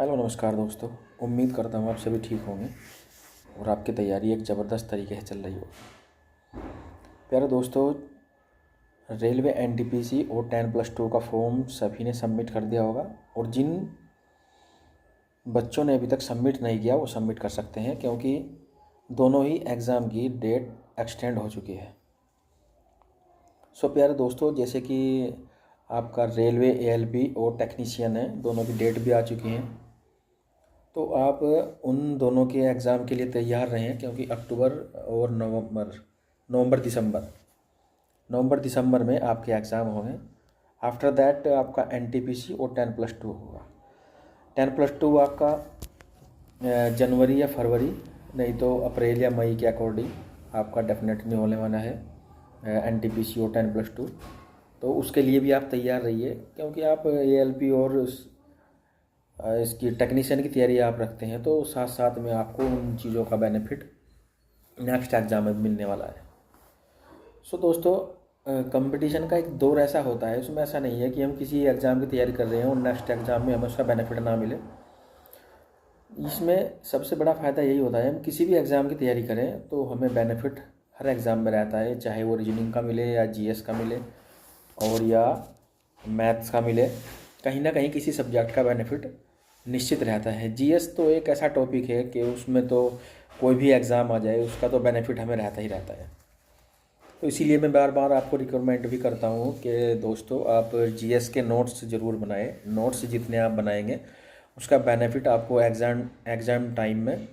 Hello नमस्कार दोस्तों। उम्मीद करता हूँ आप सभी ठीक होंगे और आपकी तैयारी एक ज़बरदस्त तरीके से चल रही हो। प्यारे दोस्तों, रेलवे एनटीपीसी और 10+2 का फॉर्म सभी ने सबमिट कर दिया होगा और जिन बच्चों ने अभी तक सबमिट नहीं किया वो सबमिट कर सकते हैं, क्योंकि दोनों ही एग्ज़ाम की डेट एक्सटेंड हो चुकी है। सो प्यारे दोस्तों, जैसे कि आपका रेलवे एएलपी और टेक्नीशियन है, दोनों की डेट भी आ चुकी हैं, तो आप उन दोनों के एग्ज़ाम के लिए तैयार रहें, क्योंकि अक्टूबर और नवंबर दिसंबर में आपके एग्ज़ाम होंगे। आफ्टर दैट आपका एनटीपीसी और 10+2 होगा। 10+2 आपका जनवरी या फरवरी, नहीं तो अप्रैल या मई के अकॉर्डिंग आपका डेफिनेटली होने वाला है एनटीपीसी और 10+2। तो उसके लिए भी आप तैयार रहिए, क्योंकि आप एएलपी और इसकी टेक्नीशियन की तैयारी आप रखते हैं, तो साथ साथ में आपको उन चीज़ों का बेनिफिट नेक्स्ट एग्ज़ाम में मिलने वाला है। सो दोस्तों, कंपटीशन का एक दौर ऐसा होता है, उसमें ऐसा नहीं है कि हम किसी एग्ज़ाम की तैयारी कर रहे हैं और नेक्स्ट एग्ज़ाम में हमें उसका बेनिफिट ना मिले। इसमें सबसे बड़ा फ़ायदा यही होता है, हम किसी भी एग्ज़ाम की तैयारी करें तो हमें बेनिफिट हर एग्ज़ाम में रहता है, चाहे वो रीजनिंग का मिले या जीएस का मिले और या मैथ्स का मिले। कहीं ना कहीं किसी सब्जेक्ट का बेनिफिट निश्चित रहता है। जीएस तो एक ऐसा टॉपिक है कि उसमें तो कोई भी एग्ज़ाम आ जाए उसका तो बेनिफिट हमें रहता ही रहता है। तो इसीलिए मैं बार बार आपको रिकमेंड भी करता हूँ कि दोस्तों, आप जीएस के नोट्स ज़रूर बनाएं। नोट्स जितने आप बनाएंगे उसका बेनिफिट आपको एग्ज़ाम टाइम में,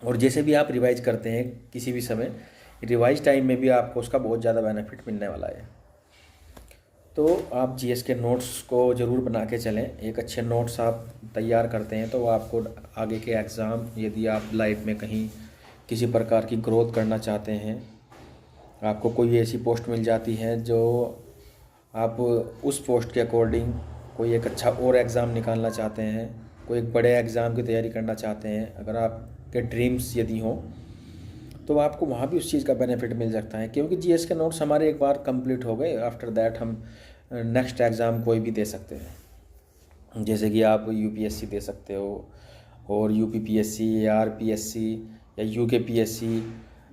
और जैसे भी आप रिवाइज करते हैं किसी भी समय, रिवाइज टाइम में भी आपको उसका बहुत ज़्यादा बेनिफिट मिलने वाला है। तो आप जीएस के नोट्स को ज़रूर बना के चलें। एक अच्छे नोट्स आप तैयार करते हैं तो आपको आगे के एग्ज़ाम, यदि आप लाइफ में कहीं किसी प्रकार की ग्रोथ करना चाहते हैं, आपको कोई ऐसी पोस्ट मिल जाती है जो आप उस पोस्ट के अकॉर्डिंग कोई एक अच्छा और एग्ज़ाम निकालना चाहते हैं, कोई एक बड़े एग्ज़ाम की तैयारी करना चाहते हैं, अगर आपके ड्रीम्स यदि हों, तो आपको वहाँ भी उस चीज़ का बेनिफिट मिल सकता है। क्योंकि जीएस के नोट्स हमारे एक बार कंप्लीट हो गए, आफ्टर दैट हम नेक्स्ट एग्ज़ाम कोई भी दे सकते हैं। जैसे कि आप यूपीएससी दे सकते हो, और यूपीपीएससी या आरपीएससी या यूकेपीएससी,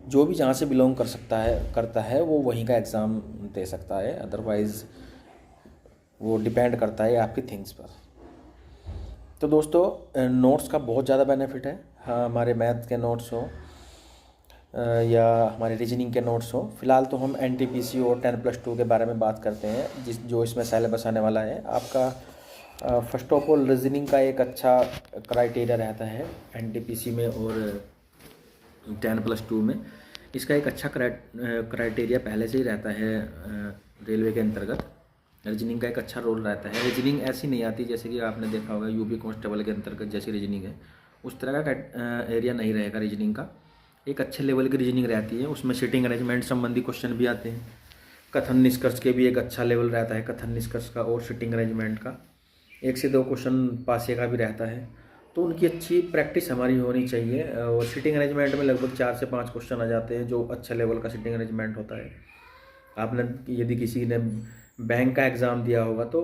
जो भी जहाँ से बिलोंग करता है वो वहीं का एग्ज़ाम दे सकता है। अदरवाइज़ वो डिपेंड करता है आपकी थिंग्स पर। तो दोस्तों, नोट्स का बहुत ज़्यादा बेनिफिट है। हाँ, हमारे मैथ के नोट्स हो या हमारे रीजनिंग के नोट्स हो। फ़िलहाल तो हम एनटीपीसी और 10+2 के बारे में बात करते हैं, जो इसमें सिलेबस आने वाला है आपका। फर्स्ट ऑफ ऑल, रीजनिंग का एक अच्छा क्राइटेरिया रहता है एनटीपीसी में और 10+2 में। इसका एक अच्छा क्राइटेरिया पहले से ही रहता है रेलवे के अंतर्गत। रीजनिंग का एक अच्छा रोल रहता है। रीजनिंग ऐसी नहीं आती जैसे कि आपने देखा होगा यूपी कांस्टेबल के अंतर्गत जैसी रीजनिंग है, उस तरह का एरिया नहीं रहेगा रीजनिंग का। एक अच्छे लेवल की रीजनिंग रहती है, उसमें सिटिंग अरेंजमेंट संबंधी क्वेश्चन भी आते हैं। कथन निष्कर्ष के भी एक अच्छा लेवल रहता है, कथन निष्कर्ष का और सिटिंग अरेंजमेंट का। 1 से 2 क्वेश्चन पासे का भी रहता है, तो उनकी अच्छी प्रैक्टिस हमारी होनी चाहिए। और सिटिंग अरेंजमेंट में लगभग 4 से 5 क्वेश्चन आ जाते हैं, जो अच्छे लेवल का सिटिंग अरेंजमेंट होता है। आपने यदि किसी ने बैंक का एग्ज़ाम दिया होगा तो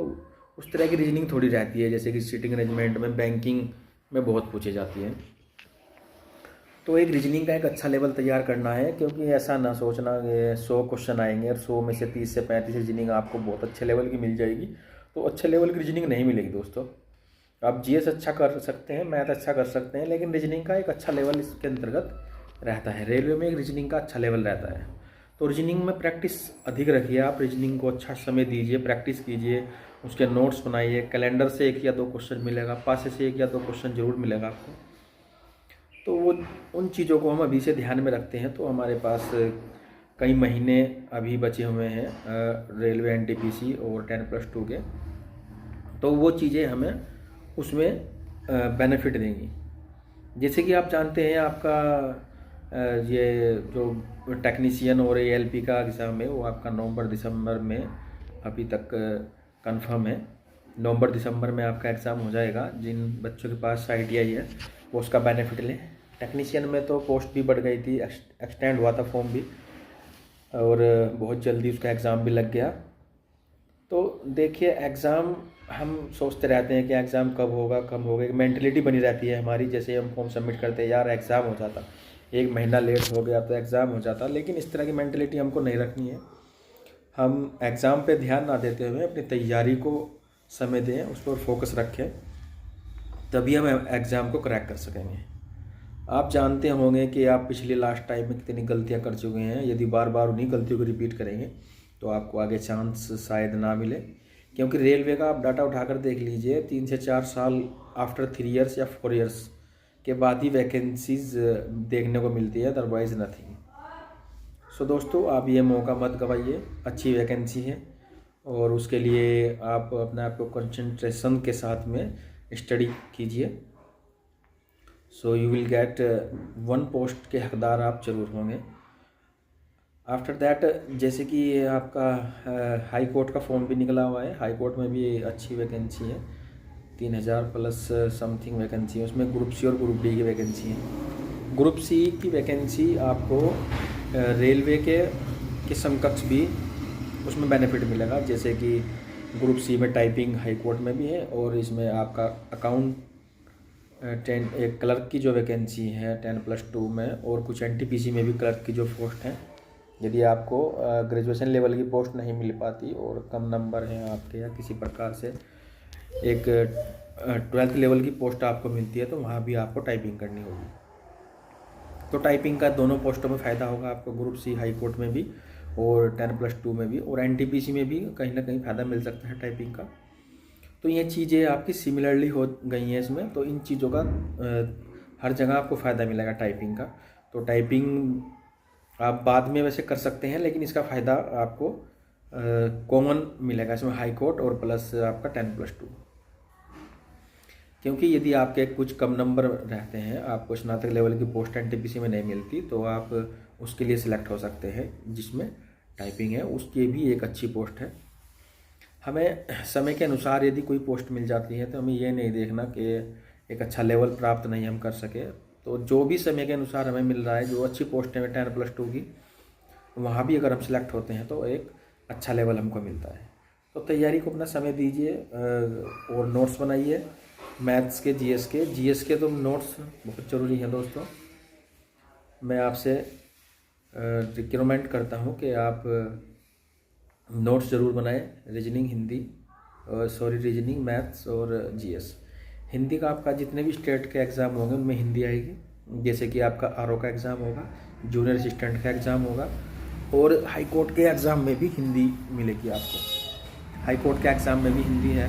उस तरह की रीजनिंग थोड़ी रहती है, जैसे कि सिटिंग अरेंजमेंट में बैंकिंग में बहुत पूछी जाती है। तो एक रीजनिंग का एक अच्छा लेवल तैयार करना है, क्योंकि ऐसा ना सोचना कि 100 क्वेश्चन आएंगे और 100 में से 30 से 35 रीजनिंग आपको बहुत अच्छे लेवल की मिल जाएगी, तो अच्छे लेवल की रीजनिंग नहीं मिलेगी दोस्तों। आप जीएस अच्छा कर सकते हैं, मैथ अच्छा कर सकते हैं, लेकिन रीजनिंग का एक अच्छा लेवल इसके अंतर्गत रहता है। रेलवे में एक रीजनिंग का अच्छा लेवल रहता है, तो रीजनिंग में प्रैक्टिस अधिक रखिए। आप रीजनिंग को अच्छा समय दीजिए, प्रैक्टिस कीजिए, उसके नोट्स बनाइए। कैलेंडर से 1 या 2 क्वेश्चन मिलेगा, पासे से 1 या 2 क्वेश्चन जरूर मिलेगा आपको। तो वो उन चीज़ों को हम अभी से ध्यान में रखते हैं, तो हमारे पास कई महीने अभी बचे हुए हैं रेलवे एनटीपीसी और 10+2 के, तो वो चीज़ें हमें उसमें बेनिफिट देंगी। जैसे कि आप जानते हैं, आपका ये जो टेक्नीशियन और एएलपी का एग्ज़ाम है वो आपका नवंबर दिसंबर में अभी तक कंफर्म है। नवंबर दिसंबर में आपका एग्ज़ाम हो जाएगा। जिन बच्चों के पास आईटीआई है वो उसका बेनिफिट लें। टेक्नीशियन में तो पोस्ट भी बढ़ गई थी, एक्सटेंड हुआ था फॉर्म भी, और बहुत जल्दी उसका एग्ज़ाम भी लग गया। तो देखिए, एग्ज़ाम हम सोचते रहते हैं कि एग्ज़ाम कब होगा, एक मेंटलिटी बनी रहती है हमारी। जैसे हम फॉर्म सबमिट करते हैं, यार एग्ज़ाम हो जाता, 1 महीना लेट हो गया तो एग्ज़ाम हो जाता, लेकिन इस तरह की मेंटलिटी हमको नहीं रखनी है। हम एग्ज़ाम पे ध्यान ना देते हुए अपनी तैयारी को समय दें, उस पर फोकस रखें, तभी हम एग्ज़ाम को क्रैक कर सकेंगे। आप जानते होंगे कि आप पिछले लास्ट टाइम में कितनी गलतियां कर चुके हैं। यदि बार बार उन्हीं गलतियों को रिपीट करेंगे तो आपको आगे चांस शायद ना मिले, क्योंकि रेलवे का आप डाटा उठाकर देख लीजिए, 3 से 4 साल आफ्टर 3 ईयर्स या 4 ईयर्स के बाद ही वैकेंसीज देखने को मिलती है, अदरवाइज़ नथिंग। सो दोस्तों, आप ये मौका मत गवाइए, अच्छी वैकेंसी है और उसके लिए आप अपने आप को कंसंट्रेशन के साथ में स्टडी कीजिए। So you will get 1 post के हकदार आप जरूर होंगे। आफ्टर दैट, जैसे कि आपका हाई कोर्ट का फॉर्म भी निकला हुआ है, हाई कोर्ट में भी अच्छी वैकेंसी है, 3000 प्लस समथिंग वैकेंसी है उसमें। ग्रुप सी और ग्रुप डी की वैकेंसी है। ग्रुप सी की वैकेंसी आपको रेलवे के समकक्ष भी उसमें बेनिफिट मिलेगा। जैसे कि ग्रुप सी में टाइपिंग हाई कोर्ट में भी है, और इसमें आपका अकाउंट 10 एक क्लर्क की जो वैकेंसी है 10+2 में, और कुछ एनटीपीसी में भी क्लर्क की जो पोस्ट है। यदि आपको ग्रेजुएशन लेवल की पोस्ट नहीं मिल पाती और कम नंबर हैं आपके, या किसी प्रकार से एक 12th लेवल की पोस्ट आपको मिलती है, तो वहाँ भी आपको टाइपिंग करनी होगी। तो टाइपिंग का दोनों पोस्टों में फ़ायदा होगा आपको, ग्रुप सी हाई कोर्ट में भी और 10+2 में भी, और एनटीपीसी में भी कहीं ना कहीं फ़ायदा मिल सकता है टाइपिंग का। तो ये चीज़ें आपकी सिमिलरली हो गई हैं इसमें, तो इन चीज़ों का हर जगह आपको फ़ायदा मिलेगा टाइपिंग का। तो टाइपिंग आप बाद में वैसे कर सकते हैं, लेकिन इसका फ़ायदा आपको कॉमन मिलेगा इसमें, हाई कोर्ट और प्लस आपका 10+2। क्योंकि यदि आपके कुछ कम नंबर रहते हैं, आपको स्नातक लेवल की पोस्ट एनटीपीसी में नहीं मिलती, तो आप उसके लिए सिलेक्ट हो सकते हैं जिसमें टाइपिंग है, उसकी भी एक अच्छी पोस्ट है। हमें समय के अनुसार यदि कोई पोस्ट मिल जाती है तो हमें ये नहीं देखना कि एक अच्छा लेवल प्राप्त नहीं हम कर सके। तो जो भी समय के अनुसार हमें मिल रहा है, जो अच्छी पोस्ट है 10+2 की, वहाँ भी अगर हम सिलेक्ट होते हैं तो एक अच्छा लेवल हमको मिलता है। तो तैयारी को अपना समय दीजिए और नोट्स बनाइए, मैथ्स के, जीएस के तो नोट्स बहुत ज़रूरी हैं दोस्तों। मैं आपसे रिकमेंड करता हूँ कि आप नोट्स ज़रूर बनाएं, रीजनिंग हिंदी, रीजनिंग मैथ्स और जीएस। हिंदी का आपका जितने भी स्टेट के एग्ज़ाम होंगे उनमें हिंदी आएगी। जैसे कि आपका आरओ का एग्ज़ाम होगा, जूनियर असिस्टेंट का एग्ज़ाम होगा, और हाई कोर्ट के एग्ज़ाम में भी हिंदी मिलेगी आपको। हाई कोर्ट के एग्ज़ाम में भी हिंदी है,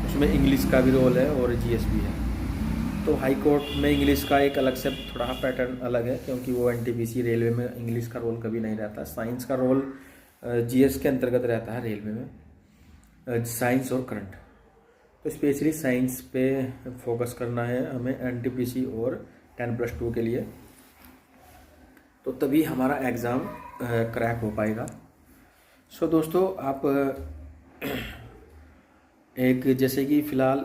उसमें इंग्लिश का भी रोल है और जीएस भी है। तो हाई कोर्ट में इंग्लिश का एक अलग से थोड़ा पैटर्न अलग है, क्योंकि वो एनटीपीसी रेलवे में इंग्लिश का रोल कभी नहीं रहता। साइंस का रोल जीएस के अंतर्गत रहता है रेलवे में, साइंस और करंट। तो स्पेशली साइंस पे फोकस करना है हमें एनटीपीसी और 10+2 के लिए, तो तभी हमारा एग्ज़ाम क्रैक हो पाएगा। सो दोस्तों, आप एक जैसे कि फ़िलहाल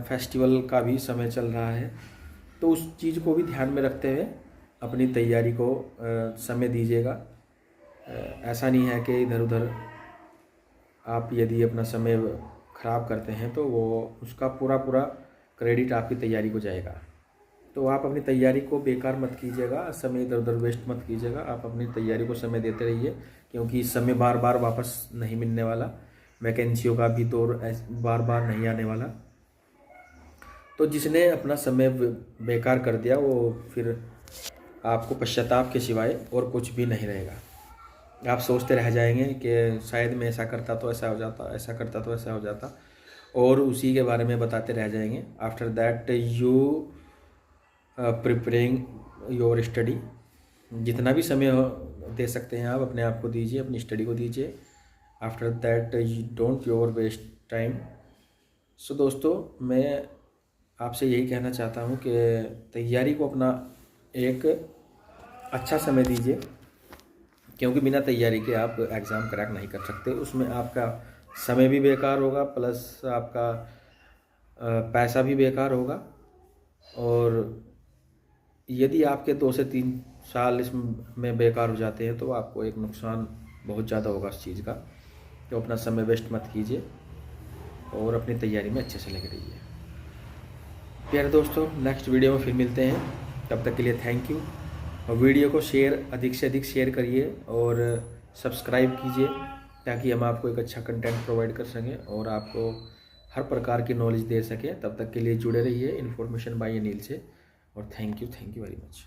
फेस्टिवल का भी समय चल रहा है, तो उस चीज़ को भी ध्यान में रखते हुए अपनी तैयारी को समय दीजिएगा। ऐसा नहीं है कि इधर उधर आप यदि अपना समय ख़राब करते हैं तो वो उसका पूरा क्रेडिट आपकी तैयारी को जाएगा। तो आप अपनी तैयारी को बेकार मत कीजिएगा, समय इधर उधर वेस्ट मत कीजिएगा। आप अपनी तैयारी को समय देते रहिए, क्योंकि समय बार बार वापस नहीं मिलने वाला, वैकेंसियों का भी दौर बार बार नहीं आने वाला। तो जिसने अपना समय बेकार कर दिया वो फिर आपको पश्चाताप के सिवाय और कुछ भी नहीं रहेगा। आप सोचते रह जाएंगे कि शायद मैं ऐसा करता तो ऐसा हो जाता, ऐसा करता तो ऐसा हो जाता, और उसी के बारे में बताते रह जाएंगे। After that you preparing your study, जितना भी समय दे सकते हैं आप अपने आप को दीजिए, अपनी स्टडी को दीजिए। After that you don't your waste time. So दोस्तों, मैं आपसे यही कहना चाहता हूँ कि तैयारी को अपना एक अच्छा समय दीजिए, क्योंकि बिना तैयारी के आप एग्ज़ाम क्रैक नहीं कर सकते। उसमें आपका समय भी बेकार होगा, प्लस आपका पैसा भी बेकार होगा, और यदि आपके 2 से 3 साल इसमें बेकार हो जाते हैं तो आपको एक नुकसान बहुत ज़्यादा होगा इस चीज़ का। तो अपना समय वेस्ट मत कीजिए। और अपनी तैयारी में अच्छे से लगे रहिए। प्यारे दोस्तों, नेक्स्ट वीडियो में फिर मिलते हैं, तब तक के लिए थैंक यू। और वीडियो को अधिक से अधिक शेयर करिए और सब्सक्राइब कीजिए, ताकि हम आपको एक अच्छा कंटेंट प्रोवाइड कर सकें और आपको हर प्रकार की नॉलेज दे सकें। तब तक के लिए जुड़े रहिए इन्फॉर्मेशन बाय अनिल से, और थैंक यू वेरी मच।